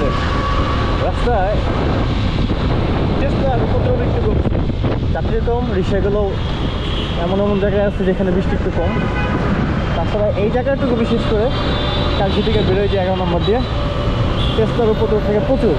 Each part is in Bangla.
করছে রাস্তায়। টেসলার উপদ্রব একটু কমছে, যাত্রী কম, রিক্সাগুলো এমন এমন জায়গায় আছে যেখানে বৃষ্টি একটু কম। তাছাড়া এই জায়গাটুকু বিশেষ করে কালকে থেকে বেরোয় যে 11 নম্বর দিয়ে, টেসলার উপদ্রব থেকে প্রচুর।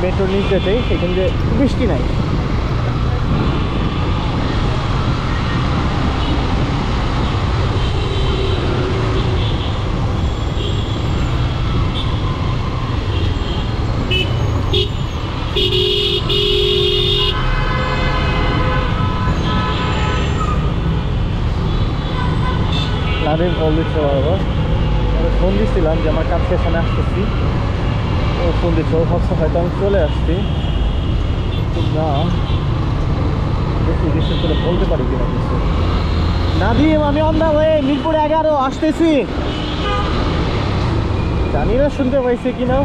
মেট্রোর নিচ যেতেই এখানে যে বৃষ্টি নাই। নাদিম কল দিচ্ছে বারবার, ফোন দিচ্ছিলাম যে আমার কাজ সেখানে আসতেছি, ও ফোন দিচ্ছে, ও ভাবছে হয়তো আমি চলে আসছি, কিন্তু না, দেখি বিশেষ করে বলতে পারি কিনা কিছু। নাদিম আমি অন দা ওয়ে, মিরপুর 11 আসতেছি। জানি না শুনতে পাইছে কিনা,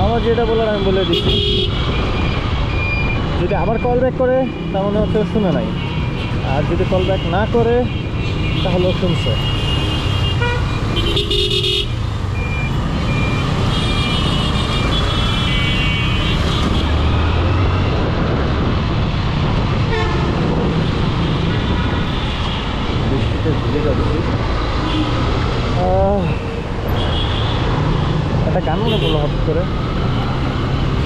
আমার যেটা বলার আমি বলে দিচ্ছি। যদি আবার কল ব্যাক করে তার মানে হচ্ছে শুনে নাই, আর যদি কল ব্যাক না করে তাহলেও শুনছে। বৃষ্টিতে ভিজে যাচ্ছি। একটা গান মনে পড়লো হঠাৎ করে,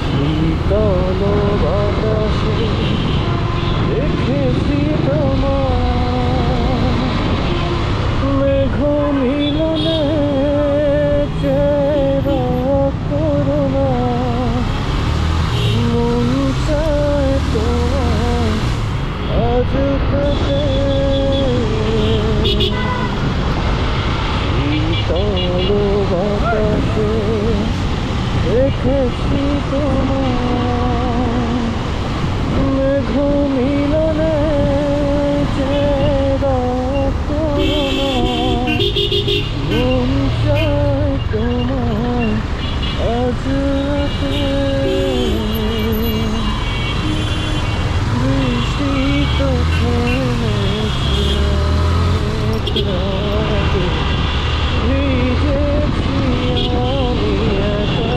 শীতল বাতাসে দেখেছি তোমার মেঘ মিলনে চেরা করুণা, মন চায় তোমার আজ কাছে শীতল বাতাসে দেখেছি তোমার মেঘ মিলনে চেরা করুণা, মন চায় তোমার আজ রাতে বৃষ্টি তো থেমেছে, ভিজেছি আমি একা,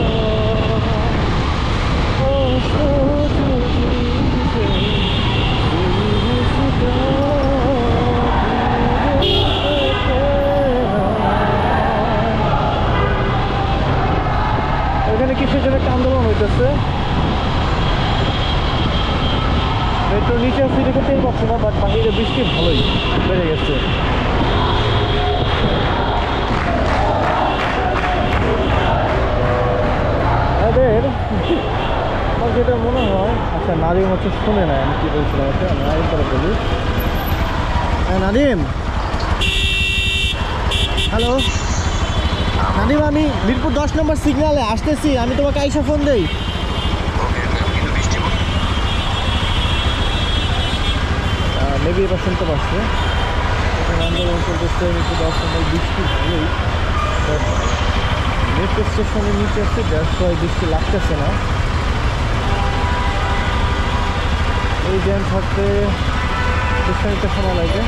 এখানে কিসের জন্য একটা আন্দোলন হইতেছে। মেট্রো নিচে আসছি দেখে তেল পাচ্ছি না, বাট বাহিরে বৃষ্টি ভালোই বেড়ে গেছে। এদের আমার যেটা মনে হয়, আচ্ছা নাদিম হচ্ছে শুনে নেয় আমি কী বলছিলাম, ওকে আমি আরেকবার বলি। হ্যাঁ নাদিম, হ্যালো নাদিম, আমি মিরপুর 10 নম্বর সিগন্যালে আসতেছি, আমি তোমাকে আইসা ফোন দেই। মেবি এবার শুনতে পারছে, এখানে আন্দোলন চলতেছে মিরপুর 10 নম্বর। বৃষ্টি ভালোই, মেট্রো স্টেশনের নিচে আছে, দ্যাটস ওয়াই বৃষ্টি লাগতেছে না। এই জ্যাম থাকতে বেশ খানিকটা সময় লাগে।